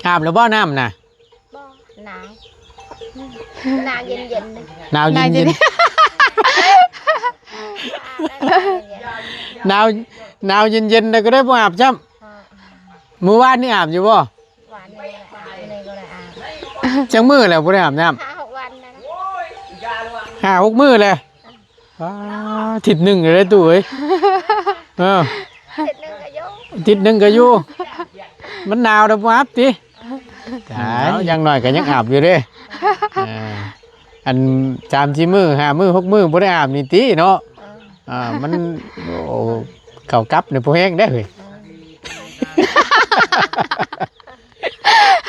อาบแล้วบ่น้ำน่ะบ่หนาวหนาวเย็นๆเลย หนาวเย็นหนาวหนาวเย็นๆแล้วก็ได้บ่อาบจ้ำมื้อวานนี่อาบอยู่บ่หวานนี่ก็ได้อาบ จังมื้อแล้วบ่ได้อาบน้ำ 5-6 วันนะ 5-6 มื้อแล้วอาทิตย์หนึงเลยตู้เอ้ยเออ เสร็จนึงก็อยู่ อาทิตย์หนึงก็อยู่มันหนาวแล้วบ่อาบติตายอย่างน้อยก็ยังอาบอยู่เด้อัน3-4 มื้อ5 มื้อ 6 มื้อบ่ได้อาบนี่ติเนาะมันโอ้เข้ากับนี่บ่แห้งได้เฮ้ย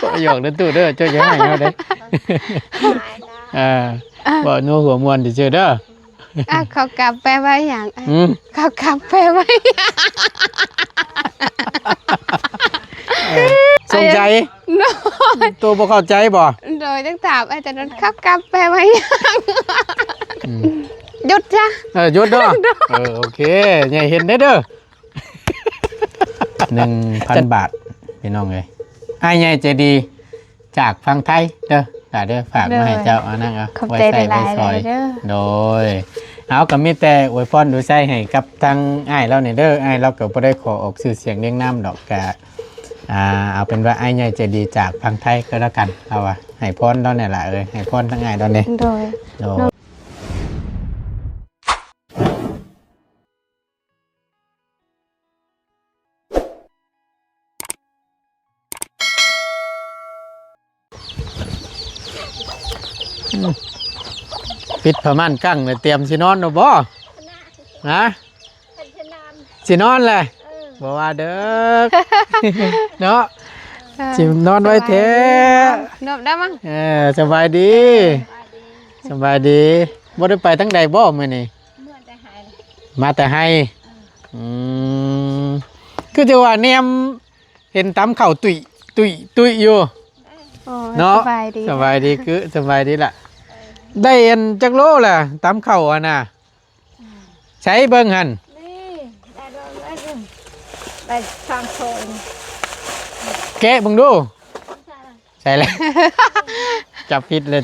ประโยคนั้นตู้เด้อเจ้าอย่าให้เฮาเด้บ่นัวหัวม่วนซื่อๆเด้อเขากลับไปไว้อย่างเขากลับไปไว้สงใจตัวบ่เข้าใจบ่โดยต้องถามไอ้แต่นั้นเขากลับไปไว้อย่างหยุดจ้ะหยุดเด้อโอเคใหญ่เห็นได้เด้อ 1,000 บาทพี่น้องเอ้ยอ้ายใหญ่ใจดีจากฝั่งไทยเด้อเด้อฝากมาให้เจ้าเอานั่งเอาไว้ใส่ไว้ซอยโดยเอาก็มีแต่อวยพรดูใส่ให้กับทางอ้ายเรานี่เด้ออ้ายเราก็บ่ได้ขอออกชื่อเสียงเรียงนามดอกกะเอาเป็นว่าอ้ายใหญ่ใจดีจากฝั่งไทยก็แล้วกันเอาว่าให้พรเราเนี่ยล่ะให้พรทั้งอ้ายเรานี่โดยปิดผ้าม่านกั้งเลยเตรียมสินอนเนาะบ่นะสินอนเลยบ่ว่าเด้อเนาะสินอนไว้แท้นอนได้มั้งสบายดีสบายดีบ่ได้ไปทั้งใดบ่มื้อนี้มาแต่ให้คือจะว่าแนมเห็นตำข้าวตุ้ยอยู่เนาะสบายดีคือสบายดีล่ะได้เอ็นจักโลล่ะตำข้าวอ่ะน่ะใช้เบิ่งหั่นนี่ได้ฟังโซนแกะเบิ่งดูใช่แล้วจับผิดเลย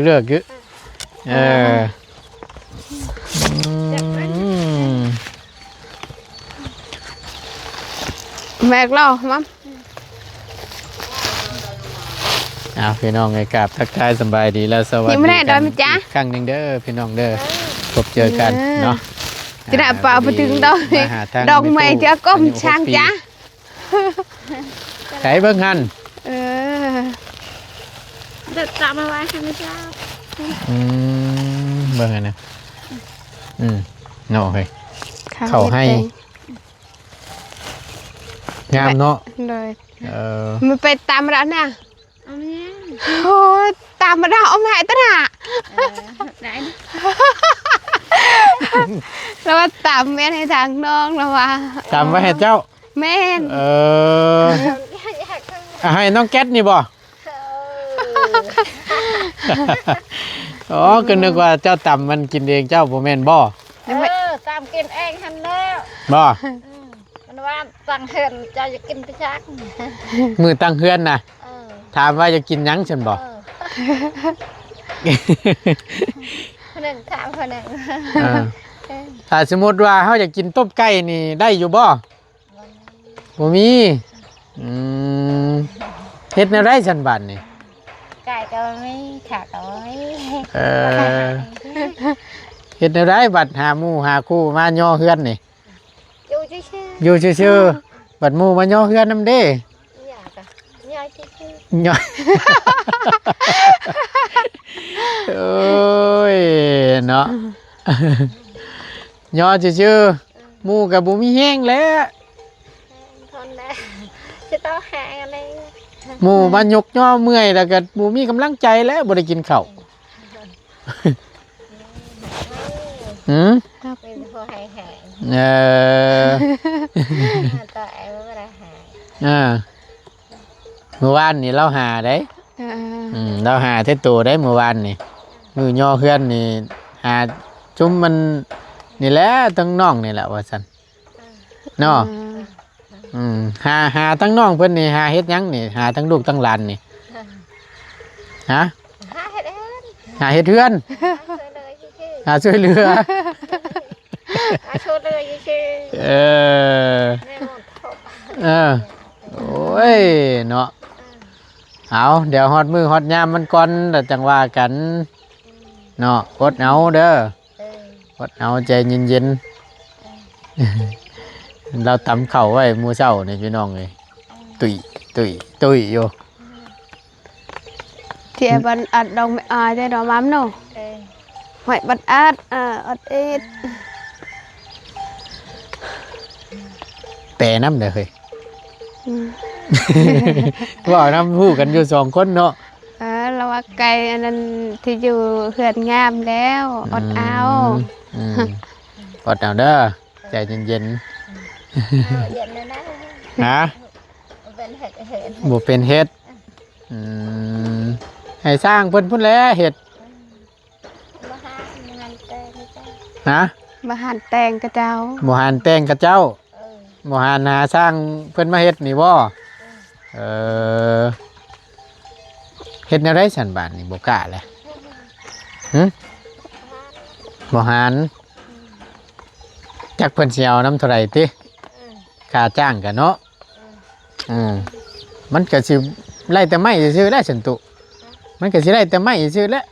เลือกคือแม่กล้ามั้งพี่น้องไงกับทักทายสบายดีแล้วสวัสดีกันอีกครั้งหนึ่งเด้อพี่น้องเด้อพบเจอกันเนาะจะได้เปล่าไปถึงดอกไม้จะก้มช่างจ้ะใช้เบิ่งหันเด็ดตามมาไว้ให้ไม่ทราบเบิ่งหันนะเนาะเฮ้ยเขาให้งามเนาะเลยมันไปตามร้านน่ะโอ้ตามมาดาวเอาแม่ตระได้แล้วว่าตามแม่ให้ทางน้องแล้วว่าตามไว้ให้เจ้าแม่ให้น้องแก๊สนี่บ่ก็นึกว่าเจ้าตำมันกินเองเจ้าบ่แม่นบ่ตามกินเองทันแล้วบ่มันว่าตั้งเฮือนจะกินไปชักมือตั้งเฮือนน่ะถามว่าจะกินยังฉันบ่หนึ่งถามคนหนึ่งถ้าสมมติว่าเขาอยากกินต้มไก่นี่ได้อยู่บ่บ่มีเฮ็ดแนวได้ฉันบัดนี่ไก่ก็ไม่ขาก็ไม่เฮ็ดแนวได้บัดหาหมู่หาคู่มาย่อเฮือนนี่อยู่ชื่อบัดหมู่มาย่อเฮือนนำเด้ย่อยโอ้ยเนาะย่อชื่อหมู่กับบุมีแห้งแล้วทนแล้วจะต้องหาอะไรหมู่มายกย่อเมื่อยแล้วก็บุมีกำลังใจแล้วบ่ได้กินข้าวเป็นพอหายต่อไอ้ไม่ได้หายเมื่อวานนี่เราหาได้เราหาเท่ตัวได้เมื่อวานนี่มือย่อเพื่อนนี่หาจุ่มมันนี่แหละตั้งน่องนี่แหละว่าสันเนาะ หาทั้งน้องเพิ่นนี่หาเฮ็ดหยังนี่หาทั้งลูกทั้งหลานนี่ฮะ หาเห็ดเอง หาเฮ็ดเฮือน หาช่วยเลยชื่อหาช่วยเหลือ หาช่วยเลยชื่อ เออ แม่หมดทบ เออโอ้ยเนาะเอาเดี๋ยวฮอดมือฮอดยามมันก่อนแล้วจังว่ากันเนาะอดเอาเด้อ เออ อดเอาใจเย็นๆ เราตำเข่าวไว้หมู่เช้านี่พี่น้องเลยตุยตุยตุยอยู่ ที่บันอัดดองไม่อายได้ดอกม้ำเนาะ เออ หอยบันอัดอัดเอ็ด แปรน้ำเด้อเฮ้ย ว่าน้ำพูดกันอยู่สองคนเนาะ เราว่าไก่อันนั้นที่อยู่เขื่อนงามแล้วอดเอา อืมอดเอาเด้อใจเย็น เย็นเลยนะ ๆนะ เป็นเห็ดเห็ด บ่เป็นเฮ็ดอืมให้สร้างเพิ่นพุ่นแหล้วเฮ็ด มาหางานเต้ไม่ใช่ นะ มาหั่นแตงกระเจ้า บ่หานแต่งกับเจ้า เออ บ่หานหาสร้างเพิ่นมาเฮ็ดนี่บ่เออเฮ็ดแนวใดสั่นบาดนี่บ่กล้าแหละหึบ่หานจักเพิ่นสิเอานำเท่าไหร่ติค่าจ้างกันเนาะมันก็สิไล่แต่ไม้ซื่อๆแหล้วฉันตุมันก็สิไล่แต่ไม้ซื่อๆแหล้ว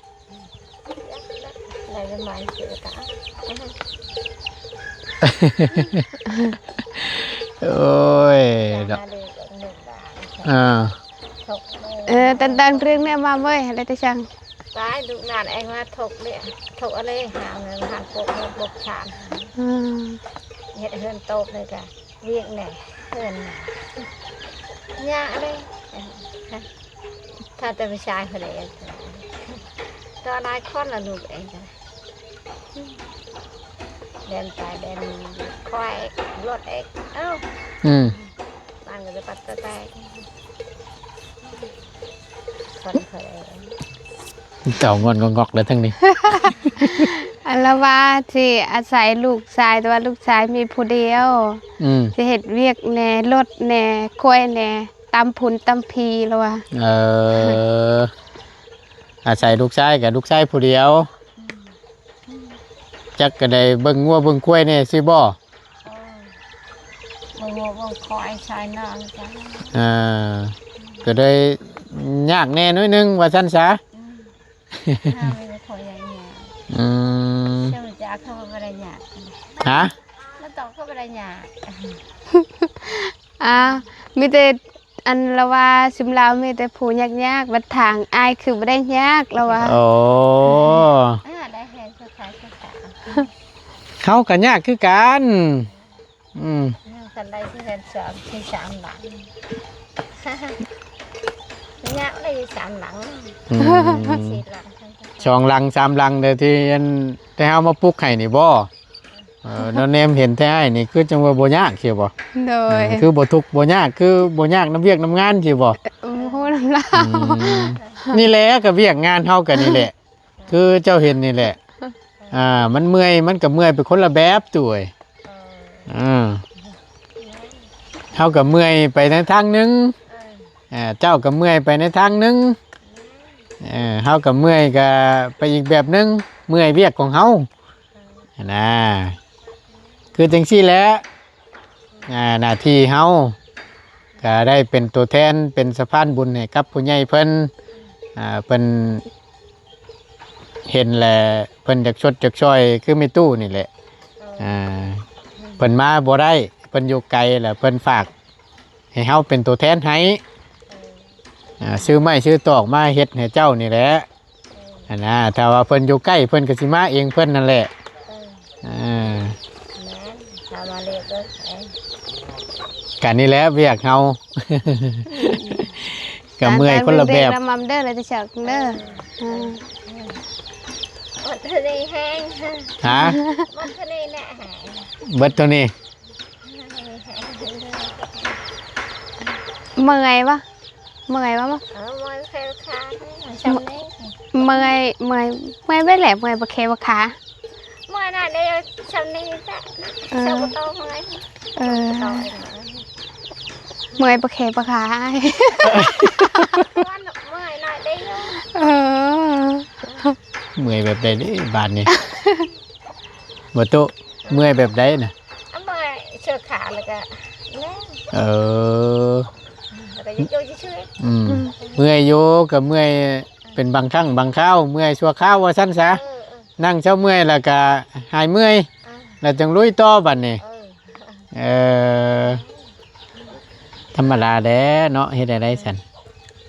อะไรจะหมายถึงกะ โอ้ยดอก มาเลยหนึ่งบาท อ่า ถกเลย tentang ring này mà mới hay là tôi chăng ตายดูงานเองว่าถกเนี่ยถกอะไรหาเงินหันปกบกชานเห็ดเฮือนโตเลยกะเรียกเนี่ยเฮือนยาอะไรถ้าจะไปชายคนไหนตอนนายค้อนละลูกเองจ้ะเดินไปเดินควายรถเองเอ้า อืม บ้านก็จะปัดตะแตกคนเคย เต่างอนงอกๆเลยทั้งนี้ อันละว่าที่อาศัยลูกชายแต่ว่าลูกชายมีผู้เดียว อืม จะเห็ดเวียกแหน่รถแหน่ควยแหน่ตำผุนตำพีแล้วว่า เอออาศัยลูกชายกับลูกชายผู้เดียวจักก็ได้เบิ่งงัวเบิ่งกล้วยนี่สิบ่ บางวัวบางคอยชายนอนจ้ะ อ่าก็ได้ยากแน่น้อยนึงว่าซั่นซะ ถ้าไม่ได้คอยอย่างเงี้ย อืม เชื่อจะเข้าไปได้ยาก ฮะ แล้วต้องเข้าไปได้ยาก มีแต่อันละว่าสิมลาวมีแต่ผู้ยากๆบัดทางอายคือบ่ได้ยากแล้วว่า โอ้ ได้เห็นสักขายสักขา เขาก็ยากคือกันอืม สันได้ที่เห็นสามที่สามหลังยากได้สามหลัง อืม สี่หลัง สองลังสามลังเด้อที่อันแต่เฮามาปลูกให้นี่บ่น้องเนมเห็นแท้ไอ้นี่คือจังว่าบ่ยากสิบ่ โดย คือบ่ทุกข์บ่ยากคือบ่ยากน้ำเวียกน้ำงานสิบ่ โอ้โหน้ำลาว นี่แหละก็เวียกงานเฮากันนี่แหละ คือเจ้าเห็นนี่แหละมันเมื่อยมันก็เมื่อยไปคนละแบบตัวเอ้ยเฮาก็เมื่อยไปในทางหนึงเจ้าก็เมื่อยไปในทางหนึงเฮาก็เมื่อยก็ไปอีกแบบหนึงเมื่อยเวียกของเฮานะคือจังซี่แหละหน้าที่เฮาก็ได้เป็นตัวแทนเป็นสะพานบุญให้กับผู้ใหญ่เพิ่นเพิ่นเห็นแหละเพิ่นจักชดจักช่วยคือมีตู้นี่แหละเพิ่นมาบ่ได้เพิ่นอยู่ไกลแหละเพิ่นฝากให้เฮาเป็นตัวแทนให้ซื้อไม้ซื้อตอกมาเฮ็ดให้เจ้านี่แหละถ้าว่าเพิ่นอยู่ใกล้เพิ่นก็สิมาเองเพิ่นนั่นแหละ ทำมาเรียบร้อย กันนี่แหละเวียกเฮา ก็เมื่อยคนละแบบ น้ำมันเด้อเลยจะจักเด้อ อดทะเลแห้ง ฮะ อดทะเลแน่แห้ง เบิดเท่านี้ เมื่อยปะเมื่อยปะมั้ง มันเคยขาชมนี้ เมื่อยไม่แหลมเมื่อยบะเคบะขา มันน่ะเดี๋ยวชมนี้จ้ะชมโตมั้ง เออ โต เมื่อยประแขประขา วันเมื่อยหน่อยได้เยอะ เออ เมื่อยแบบใดนี่บาดนี่ บ่ตุเมื่อยแบบใดน่ะ เมื่อยเชือกขาแล้วก็แน่ เออ แล้วก็ยิ่งๆช่วย อืมเมื่อยอยู่กับเมื่อยเป็นบางครั้งบางคราวเมื่อยชั่วคราวว่าซั่นซะนั่งเช้าเมื่อยแล้วก็หายเมื่อยแล้วจังลุยต่อบัดนี้เออธรรมดาแด้เนาะเฮ็ดได้ซั่น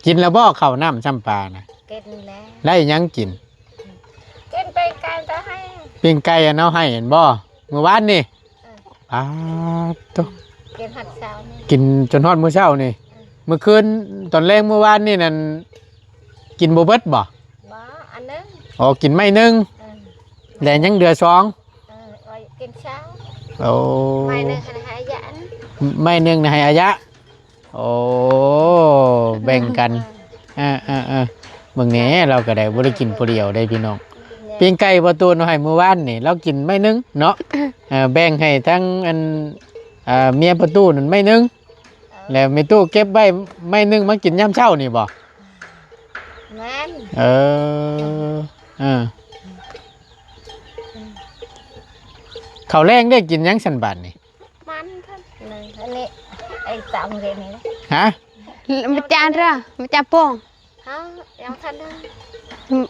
กินแล้วบ่ข้าวน้ำจำปาน่ะ กินแล้ว ได้หยังกิน กินไปการจะให้ ปิ้งไก่อะเนาะให้เห็นบ่เมื่อวานนี่ตุ๊ กินหัดเช้านี่ กินจนฮอดมื้อเช้านี่เมื่อคืนตอนแรกเมื่อวานนี่นั่นกินบ่เบิดบ่ บ่อันนึง อ๋อกินไม่หนึงแล้วยังเดือสอง ไว้กินเช้า โอ้ ไม่นึงให้หายยัน ไม่หนึงนะให้อายะโอ้แบ่งกันเบิ่งแหน่เราก็ได้บ่ได้กินผู้เดียวได้พี่น้องปิ้งไก่บ่ตูนเอาให้มื้อวานนี่เรากินไม่หนึงเนาะแบ่งให้ทั้งอันเมียประตูนั่นไม่หนึงแล้วแม่ตู้เก็บไว้ไม่หนึงมากินยามเช้านี่บ่ แม่น เออข้าวแรงได้กินหยังสันบาทนี่ มันท่านนี่อันนี้ไอ้ตำเรื่องนี้นะ ฮะ มาจานraมาจานโป่ง ฮะยังทันได้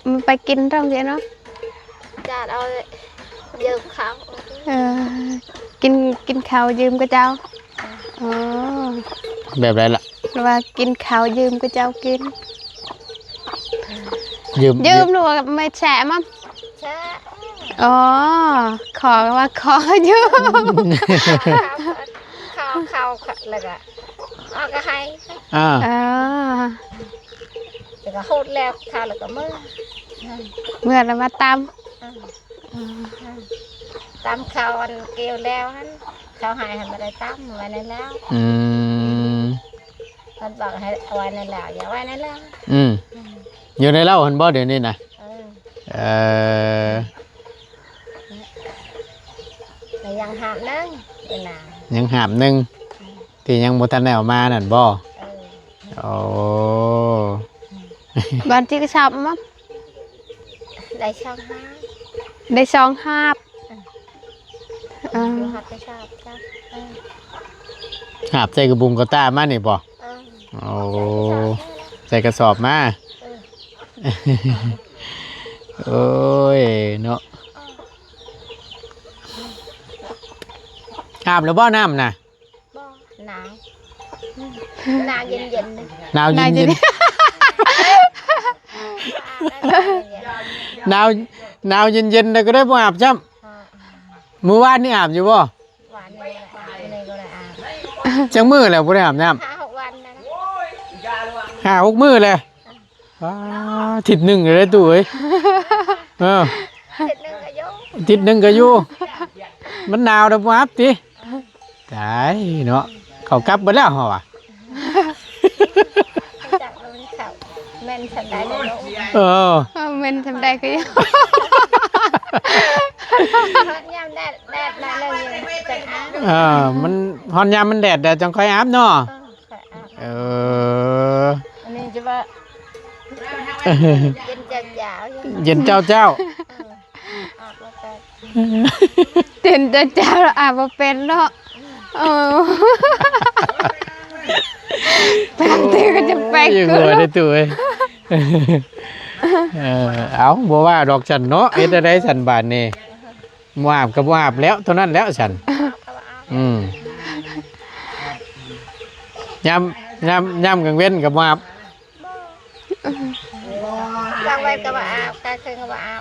มันไปกินตรงเดียวเนาะ จัดเอายืมเขา เออกินข้าวยืมก็เจ้าอ๋อ แบบไรล่ะ หรือว่ากินข้าวยืมก็เจ้ากิน ยืม ยืมหรือว่าไม่แฉะมั้ง ใช่ อ๋อขอว่าขอยืม เขาแล้วก็เอาก็ให้ อ่า เออ แล้วก็โหดแล้วเขาแล้วก็มือ เมื่อเรามาต ตำเขาอันเกี่ยวแล้วฮันเขาให้ให้มาได้ตำไว้ในแล้ว อืม มันบอกให้เอาไว้ในแล้วอย่าไว้ในแล้ว อยู่ในเหล้าหันบ่เดี๋ยวนี้นะ เออแต่ยังหามนึงเป็นหนา ยังหามหนึ่งที่ยังบ่ทันได้เอามานั่นบ่ เออ โอ้ ำบ้านที่กระชับมั้ง ได้ช่องห้า ได้ซองห้าบ อยู่หัดไปชอบจ้ะเออ หาบใส่กระบุงกระต้ามานี่บ่ เออ โอ้ใส่กระสอบมา โอ้ยเนาะอาบแล้วบ่น้ำน่ะ บ่หนาวหนาวเย็นๆเลย หนาวเย็น อาบได้ๆหนาวเย็นหนาวเย็นๆแต่ก็ได้บ่อาบจ้ำ ๆ มื้อวานนี่อาบอยู่บ่ หวานนี่ก็ได้อาบ จังมื้อแล้วบ่ได้อาบน้ำ 5-6 วันนะ 5-6 มื้อแล้วทิศหนึ่งเลยตู้เอ้ยเออ เสร็จนึงก็ยก ทิศหนึ่งก็อยู่มันหนาวเด้อบ่อาบติตายเนาะเขากลับเบิดแล้วเหรอวะ จากโดนเขาแม่นฉันได้เลยลูก เออ มันทำได้ก็ยัง ยามแดดได้เลยจังอาบ มันฮอนยามมันแดดจังค่อยอาบเนาะ เออ อันนี้จะว่าเย็นจัดยาว เย็นเจ้า อาบแล้วก็ เต้นจะเจ้าเราอาบมาเป็นเนาะเออบางทีก็จะแปลก อยู่ เกิ หัวน ได้ตู้เอ้ยเอาบ่ว่าดอกฉันเนาะเฮ็ดได้ฉันบาดนี่บ่อาบก็บ่อาบแล้วเท่านั้นแล้วฉัน เขาอาบ ยามกลางเว้นก็บ่อาบ กลางวันก็มาอาบกลางคืนก็มาอาบ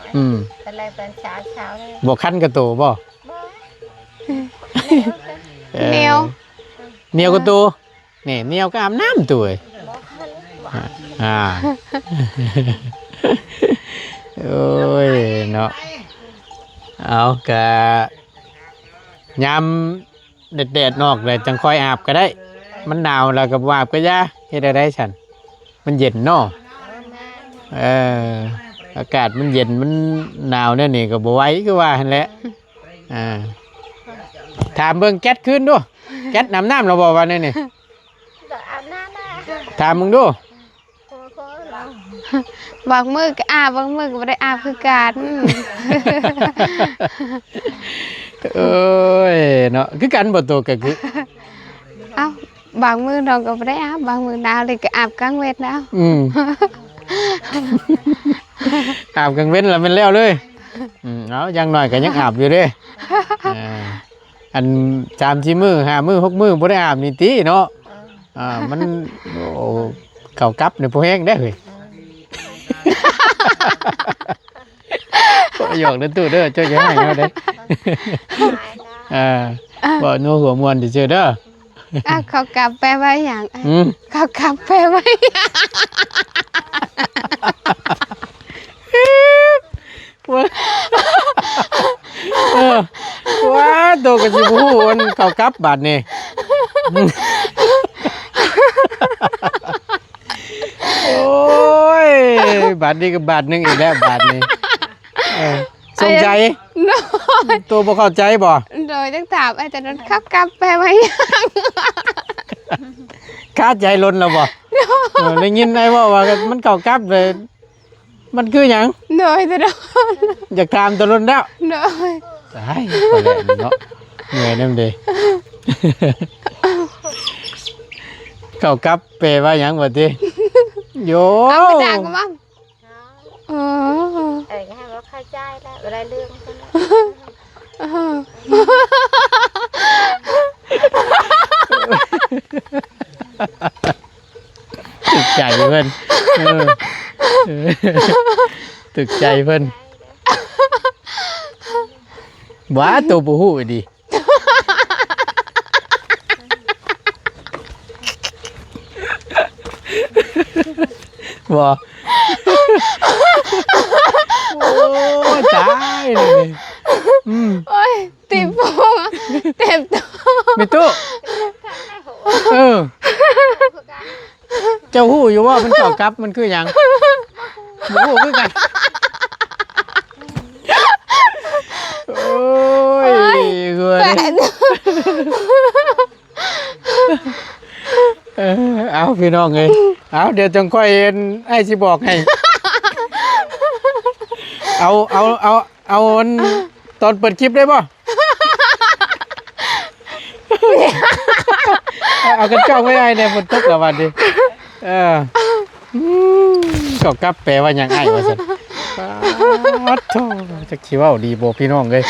เป็นไรเป็นเช้าเลย บ่คันกระโตบ่ เหนียว เหนียวกระโตนี่เหนียวก็อาบน้ำตัวเอ้ยโอ้ยเนาะเอากะยามแดดๆนอกเลยจังค่อยอาบก็ได้ มันหนาวแล้วก็บ่อาบก็ยาเฮ็ดได้ฉันมันเย็นเนาะอากาศมันเย็นมันหนาวเนี่ยนี่ก็บ่ไหวคือว่าหั่นแหละถามเบิ่งแก๊สขึ้นดูแก๊สน้ำเราบอกว่านี่ ได้ ถามมึงดู ขอเรา บางมือก็อาบบางมือก็บ่ได้อาบคือกัน เอ้ยเนาะคือกันบ่ตัวก็คือ เอ้าบางมือเราก็บ่ได้อาบบางมือหนาวเลยก็อาบกลางเวทแล้ว อาบกลางเว้นแล้วมันแล้วเลยเอาอย่างน้อยก็ยังอาบอยู่เด้อัน3-4 มื้อ5 มื้อ 6 มื้อบ่ได้อาบนี่ติเนาะมันโอ้เข้ากับนี่บ่แฮงได้เฮ้ยประโยคนั้นตู้เด้อเจ้าอย่าให้เฮาเด้ บ่นัวหัวมวนซื่อๆเด้อ เขากลับไปไว้หยังเขากลับไปไว้ ว้าตัวก็สิบ่ฮู้มันเข้ากับบาดนี่โอ้ยบาทนี้ก็บาทหนึงอีกแล้วบาทนี้สงใจตัวบ่เข้าใจบ่ โดยตั้งถามไอ้แต่นั้นขับกลับไปไว้หยัง คาใจล้นแล้วบ่ได้ยินไอ้ว่ามันเข้ากับเลยมันคือหยัง โดยแต่นั้น อยากถามตัวล้นแล้ว โดย ตายบ่แล้วเนาะเหนื่อยนำเด้เข้ากับแปลว่าหยังบ่ติโย เอาไปด่ากันบ้างเออ ให้เราเข้าใจแล้วอะไรเรื่องกันแล้ว ตึกใจเพิ่นตึกใจเพิ่นว้าตัวบ่ฮู้ดิบ่โอ้ยตายเลยโอ้ยติดพุงเต็มตัว มีตู้เจ้าฮู้อยู่ว่ามันเข้ากับมันคือหยังบ่ฮู้คือกันโอ้ยเกินเอาพี่น้องเอ้ยเอาเดี๋ยวจังค่อยไอ้สิบอกให้เอาตอนเปิดคลิปได้ป่ะเอากันจ้องไม่ได้เนี่ยฝนตกแล้ววันดิก็กลับแปลว่าอย่างไอ้ว่าสันจะคิดว่าดีโบพี่น้องเลย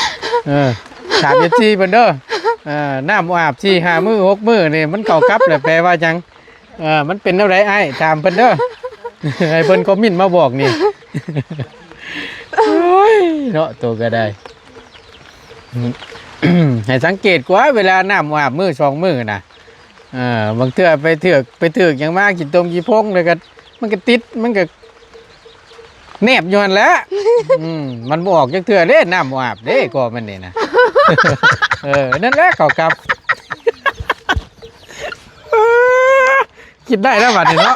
ถามยัดชีเพิ่นเด้อน้ำอาบชี5 มื้อ 6 มื้อนี่มันเก่ากลับแล้วแปลว่าจังมันเป็นอะไรไอ้ถามเพิ่นเด้อไอ้เพิ่นคอมเมนต์มาบอกนี่เนาะตัวก็ได้ ให้สังเกตกว่าเวลาน้ำอาบมือ2 มื้อนะบางเทื่อไปเถือกอย่างมากกินต้มกี่พงเลยก็มันก็ติดมันก็แนบอยู่นั่นแหละมันบ่ออกจักเทื่อเด้น้ำอาบเด้ก็มันนี่นะนั่นแหละเขากลับคิดได้แล้วบัดนี้เนาะ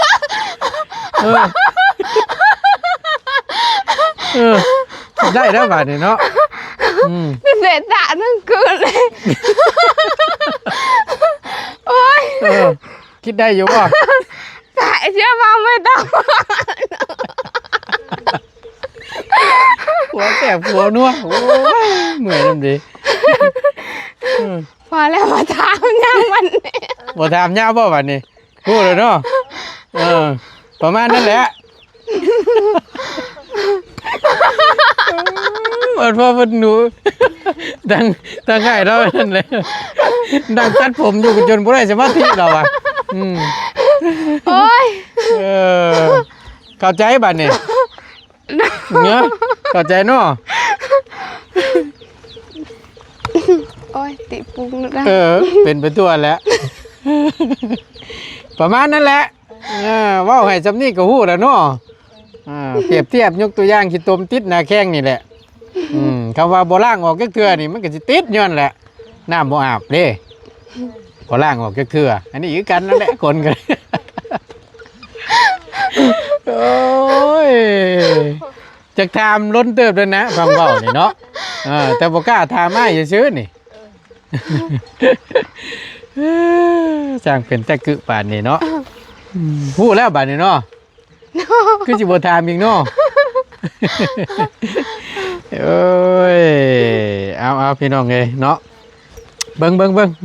คิดได้แล้วบัดนี้เนาะเสียตานั่งคืนเลยโอ้ยคิดได้อยู่ป่ะแต่เชื่อมาไม่ต้อง หัวแสบหัวนัวโอ้ยเหนื่อยน้ำดีพอแล้วมาถามยังมันบ่ถามยาวป่ะวันนี้พูดเลยเนาะประมาณนั้นแหละพ่อหนูดังง่ายแล้วนั่นเลยดังตัดผมอยู่จนบ่ได้สมาธิเราอ่ะโอ้ยเข้าใจบัดนี่เนาะเข้าใจเนาะโอ้ยติปุงนะเป็นไปตัวแล้วประมาณนั้นแหละว่าให้จำนี่ก็ฮู้แล้วเนาะเปรียบเทียบยกตัวอย่างขี้ตมติดหน้าแข้งนี่แหละคำว่าบ่ล้างออกจักเทื่อนี่มันก็สิติดย้อนแหละน้ำบ่อาบเด้บ่ล้างออกจักเทื่ออันนี้คือกันนั่นแหละคนกันโอ้ยจักถามล้นเติบเลยนะฟังเว้านี่เนาะแต่บ่กล้าถามอ้ายซื่อๆนี่สร้างเป็นแต่กึปานนี่เนาะ พูดแล้วบัดนี้เนาะคือสิบ่ถามอีกเนาะเอ้ยเอาพี่น้องเอ้ยเนาะเบิ่ง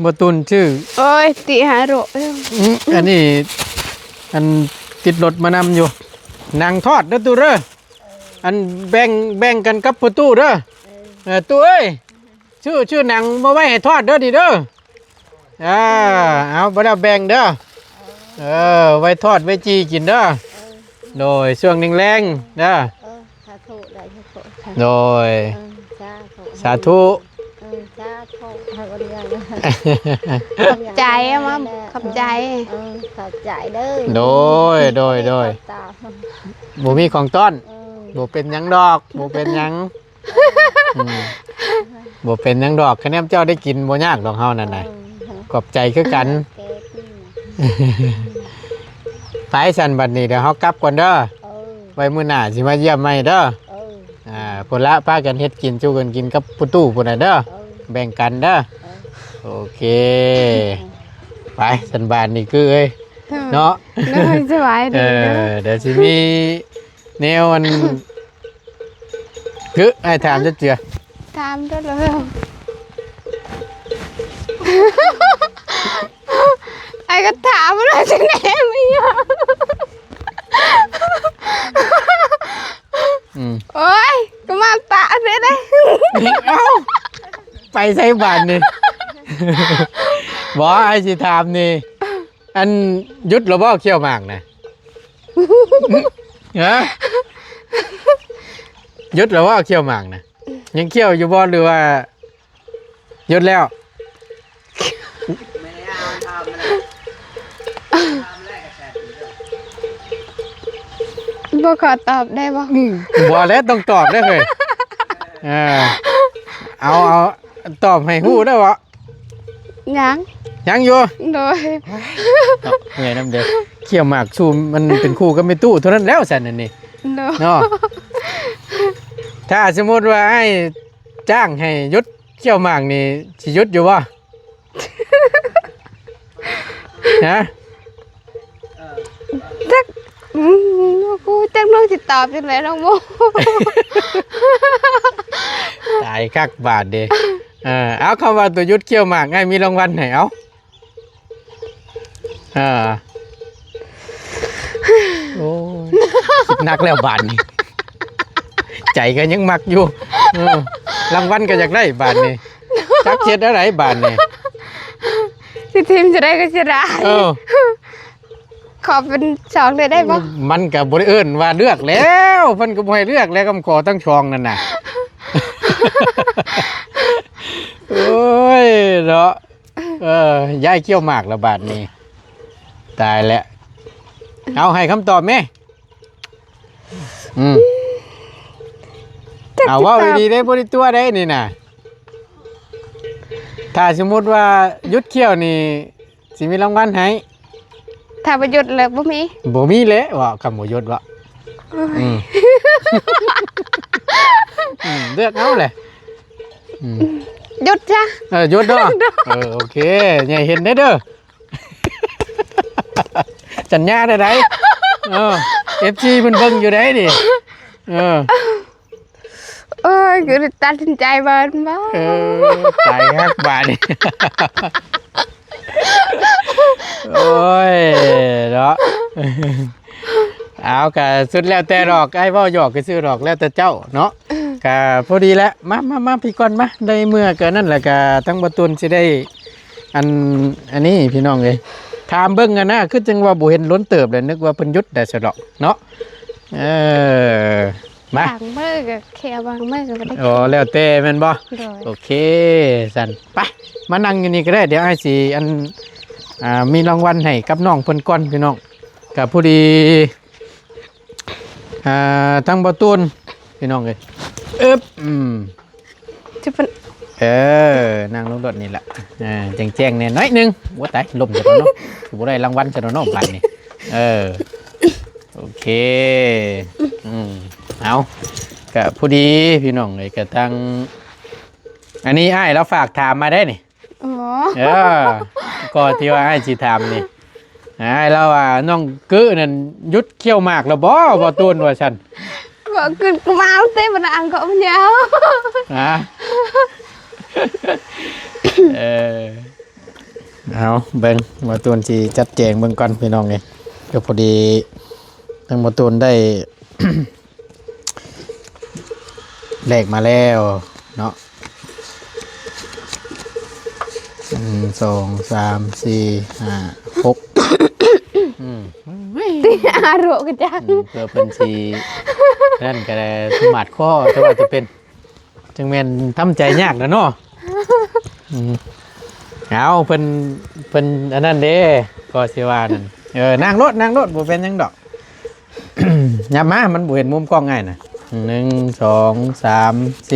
บ่ตุนชื่อ โอ้ยติหาโร อันนี้อันติดรถมานำอยู่นางทอดเด้อตู้เด้ออันแบ่งกันกับประตูเด้อตู้เอ้ยชื่อนางมาไว้ให้ทอดเด้อดิเด้อเอาบ่ได้แบ่งเด้อไว้ทอดไว้จีกินเด้อโดยช่วงแรงๆเด้อ สาธุได้สาธุ โดย สาธุ สาธุ สาธุให้บริการ ขอบใจอะมาขอบใจ ขอบใจเด้อ โดยบ่มีของต้อนบ่เป็นหยังดอกบ่เป็นหยังบ่เป็นหยังดอกคะแนนเจ้าได้กินบ่ยากดอกเฮานั่นน่ะขอบใจคือกันไปสั่นบัดนี้เดี๋ยวเฮากลับก่อนเด้อไว้มื้อหน้าสิมาเยี่ยมใหม่เด้อพุ่นละพากันเฮ็ดกินจูกันกินกับปุตู้พุ่นน่ะเด้อแบ่งกันเด้อโอเคไปสันบานนี่คือเอ้ยเนาะ น้อยสบายดี เดี๋ยวสิมีแนวอันคือให้ถามจะเจือ ถามได้เลยไอ้ก็ถามมันว่าจะแหน่ไม่ยอมโอ้ยก็มาตาเลยได้ เอ้าไปใส่บานนี่ บอกไอ้สิถามนี่อันยุดหรือบ่เขี้ยวหมากนะฮะยุดหรือว่าเขี้ยวหมากนะยังเขี้ยวอยู่บ่หรือว่ายุดแล้ว บ่ขอตอบได้บ่ บ่แล้วต้องตอบได้เลยเอาตอบให้ฮู้ได้บ่ ยังอยู่ โดย เมื่อยน้ำเด็กเขี้ยวหมากชูมันเป็นคู่กับไม่ตู้เท่านั้นแล้วสันนั่นนี่ โดย เนาะถ้าสมมติว่าให้จ้างให้ยุดเขี้ยวหมากนี่สิยุดอยู่บ่ ฮะ จักกูจักน้องสิตอบจังได๋น้องโม ตายคักบาทเด้เอาคำว่าตัวยุดเขี้ยวหมากให้มีรางวัลให้เอาโอ้ยคิดนักแล้วบาทนี่ใจก็ยังมักอยู่รางวัลก็อยากได้บาทนี่จักเจ็ดอะไรบาทนี่ สิทีมจะได้ก็สิได้ขอเป็นสองเลยได้บ่ มันกับบริเอิญว่าเลือกแล้วเพิ่นก็บ่ให้เลือกแล้วคำขอตั้งช่องนั่นน่ะ โอ้ยเนาะย้ายเขี้ยวหมากละบาทนี้ตายแล้วเอาให้คำตอบแม่เอาว่าดีๆได้บริตัวได้นี่น่ะถ้าสมมุติว่ายุดเขี้ยวนี่สิมีรางวัลให้ ถ้าประยุทธ์เลยบ่มี บ่มีเลยว่าคำบ่ยุดว่าเลือกเอาเลย หยุดจ้ะ หยุดเนาะโอเคอย่าเห็นได้เด้อสัญญาได้ไหมFC เพิ่นเบิ่งอยู่ได้ดิโอ้ยคือตัดสินใจเบิ่นบ่ ตายฮักบาดนี่โอ้ยเนาะเอากะสุดแล้วแต่ดอกไอ้เว้าหยอกก็ซื้อดอกแล้วแต่เจ้าเนาะกะพอดีแล้วมาพี่ก่อนมาได้เมื่อเกินนั่นแหละกะทั้งบ่ตุนสิได้อันนี้พี่น้องเอ้ยถามเบิ่งกันนะคือจังว่าบ่เห็นล้นเติบเลยนึกว่าเพิ่นหยุดได้ซะดอกเนาะมา บางมื้อก็แค่บางมื้อก็บ่ได้ อ๋อแล้วแต่แม่นบ่ โดย โอเคสั่นไปมานั่งอยู่นี่ก็ได้เดี๋ยวไอ้สิมีรางวัลให้กับน้องเพิ่นก่อนพี่น้องก็พอดีทั้งบ่ตูนพี่น้องเอ้ยจะเป็น นั่งลงรถนี่แหละแจ้งๆเนี่ยน้อยหนึงว่าตายลมจะเนาะถือว่าได้รางวัลจะเนาะบัดนี่โอเคเอาก็พอดีพี่น้องเลยก็ตั้งอันนี้อ้ายเราฝากถามมาได้นี่ อ๋อ ก็ที่ว่าอ้ายสิถามนี่ แล้วว่าน้องกึนั่นยุดเขี้ยวหมากแล้วบ่ตูนว่าฉัน Vợ cứ máu thế mà ăn cậu nhau. ฮะเอาเบิ่งบ่ตูนสิจัดแจงเบิ่งก่อนพี่น้องเอ้ยก็พอดีทั้งบ่ตูนได้ เลขมาแล้วเนาะ1 2 3 4 5 6 À rượu cái chắc. เพื่อเป็นสีนั่นก็ได้สมาดข้อแต่ว่าจะเป็นจังแม่นทำใจยากนะเนาะเอาเพิ่นอันนั้นเด้ก็สิว่านั่นนั่งรถบ่เป็นหยังดอก ยับมามันบ่เห็นมุมกล้องง่ายน่ะ1 2 3 4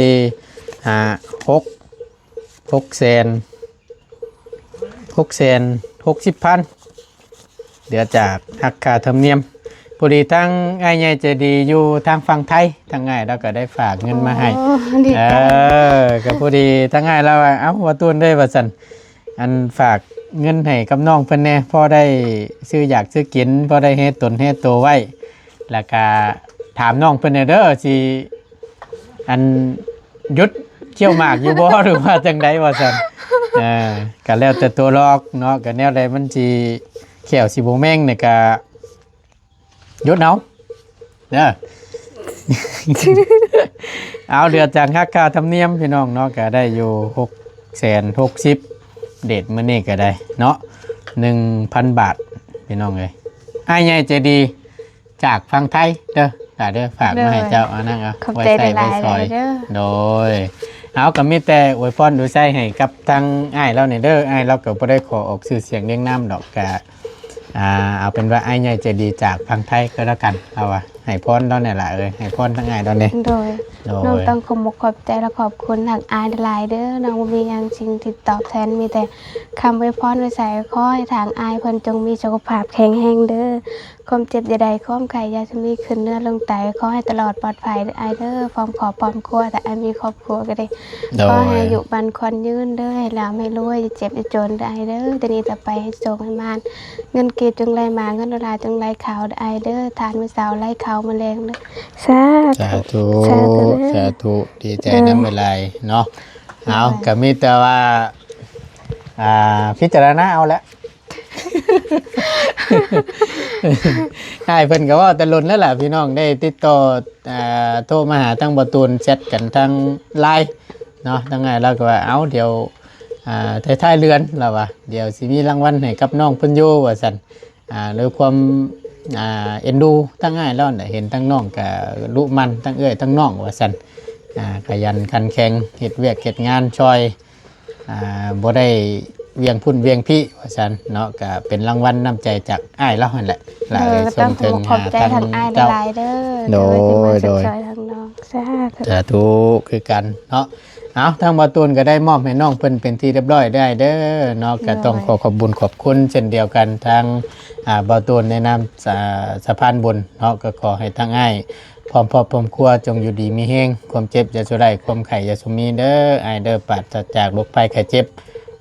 5 6แสน60,000เดี๋ยวจากหักค่าธรรมเนียมพอดีทั้งไอ้ใหญ่ใจดีอยู่ทางฝั่งไทยทั้งง่ายเราก็ได้ฝากเงินมาให้ก็พอดีทั้งง่ายเราว่าตูนได้ว่าซั่นอันฝากเงินให้กับน้องเพิ่นแน่พอได้ซื้ออยากซื้อกินพอได้เฮ็ดตนเฮ็ดโตไว้แล้วก็ถามน้องเพิ่นเด้อสิอันยุดเขี้ยวหมากอยู่บ่ หรือว่าจังไดว่าซั่นก็แล้วแต่ตัวลอกเนาะก็แนวใดมันสิแขวสิบ่แม่งเนี่ยก็ยศเอาเด้อ เอาเดือจากค่าธรรมเนียมพี่น้องเนาะก็ได้อยู่660,000เดทมื้อนี้ก็ได้เนาะ 1,000 บาทพี่น้องเอ้ยอ้ายใหญ่ใจดีจากฝั่งไทยเด้อเด้อฝากมาให้เจ้านั่งเอาไว้ใส่ไว้ซอยโดยเอาก็มีแต่อวยพรดูใส่ให้กับทางอ้ายเราเนี่ยเด้ออ้ายเราก็บ่ได้ขอออกชื่อเสียงเรียงนามดอกก็เอาเป็นว่าไอ้ใหญ่ใจดีจากพังไทยก็แล้วกันเอาว่าให้พรเราเนี่ยแหละให้พรทั้งไงตอนนี้ โดยน้องต้องขอบใจและขอบคุณทางอายหลายเด้อน้องมีอย่างจริงติดตอบแทนมีแต่คำไว้พรไว้ใส่ขอให้ทางอายเพิ่นจงมีสุขภาพแข็งแรงเด้อความเจ็บใดๆความไข้ยาจะมีขึ้นเนื้อลงไตขอให้ตลอดปลอดภัยอายเด้อพร้อมขอพร้อมครัวแต่อายมีครอบครัวก็ได้ขอให้อยู่บันควันยืนเด้อให้เราไม่รวยจะเจ็บจะจนได้เด้อแต่นี้จะไปให้โจงให้มานเงินเก็บจงไหลมาเงินดอลลาร์จงไหลขาวได้เด้อทานมื้อเช้าไหลขาวมื้อแลงเด้อสาธุดีใจน้ำเวลาเนาะเอาก็มีแต่ว่าพิจารณาเอาละใช่เพิ่นก็ว่าแต่ล้นแล้วล่ะพี่น้องได้ติดต่อโทรมาหาทางบ่ตูนแชทกันทางไลน์เนาะทั้งไงแล้วก็ว่าเดี๋ยวท้ายๆเรือนแล้วว่าเดี๋ยวสิมีรางวัลให้กับน้องเพิ่นอยู่ว่าซั่นด้วยความเอ็นดูทั้งง่ายแล้วเห็นทั้งน้องกับลุมันทั้งเอ้ยทั้งน้องว่าซั่นขยันขันแข็งเฮ็ดเวียกเฮ็ดงานช่วยบ่ได้เวียงพุ่นเวียงพี่ว่าซั่นเนาะก็เป็นรางวัลน้ำใจจากอ้ายเราหั่นแหละหลายส่งถึงหาทางเจ้าโดยทางน้องสาธุคือกันเนาะเอาทางบ่ตูนก็ได้มอบให้น้องเพิ่นเป็นที่เรียบร้อยได้เด้อเนาะก็ต้องขอบบุญขอบคุณเช่นเดียวกันทางบ่ตูนในนามสะพานบุญเนาะก็ขอให้ทั้งอ้ายพร้อมครอบครัวจงอยู่ดีมีแฮงความเจ็บอย่าสุได้ความไข้อย่าสุมีเด้ออ้ายเด้อปราศจากโรคภัยไข้เจ็บ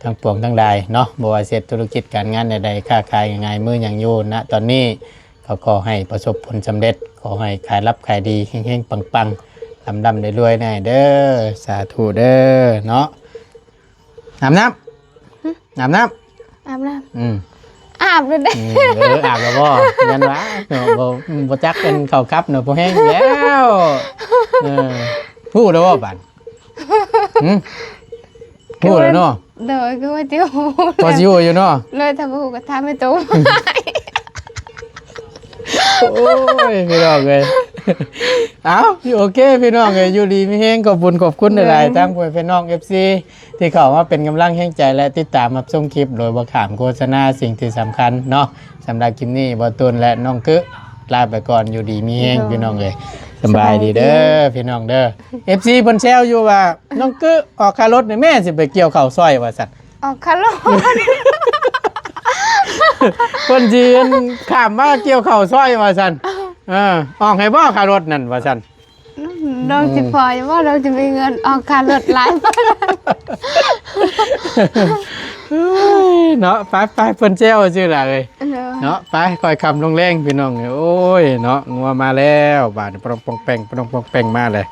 ทั้งปวงทั้งใดเนาะบ่ว่าเสร็จธุรกิจการงานใดๆค้าขายยังไงมืออย่างอยู่ณตอนนี้ขอให้ประสบผลสำเร็จขอให้ขายรับขายดีเฮงๆปังๆลำได้รวยแน่เด้อสาธุเด้อเนาะอาบน้ำอาบเลยเด้อาบแล้วบ่ยันวะเนาะบ่จักเป็นข้าวครับเนาะบ่แห้งแล้วพูดแล้วบ่บัดพูดแล้วเนาะเดี๋ยวก็ว่าจะพอสิอยู่เนาะเลยทำหูก็ทำไม่ตรงโอ้ยพี่น้องเลยโอเคพี่น้องเลยอยู่ดีไม่แห้งขอบคุณหลายๆทั้งพี่น้อง FC ที่เข้ามาเป็นกำลังแห่งใจและติดตามรับชมคลิปโดยบ่ขามโฆษณาสิ่งที่สำคัญเนาะสำหรับคลิปนี้บ่ตูนและน้องกึลาไปก่อนอยู่ดีมีแห้งพี่น้องเลยสบายดีเด้อพี่น้องเด้อ FC เพิ่นแซวอยู่ว่าน้องกึออกค่ารถนี่แม่สิไปเกี่ยวข้าวซอยว่าซั่นออกค่ารถคนจีนข้ามมาเกี่ยวข้าวซอยว่าซั่นออกให้บ่ค่ารถนั่นว่าซั่นเราจะพอว่าเราจะมีเงินออกค่ารถหลาย เฮ้ยเนาะไปเพิ่นเจ้าชื่อล่ะเอ้ย เนาะ เนาะไปคอยคำลงแรงพี่น้องเอ้ยโอ้ยเนาะงัวมาแล้วบาดปองปองแปงปองปองแปงมาเลย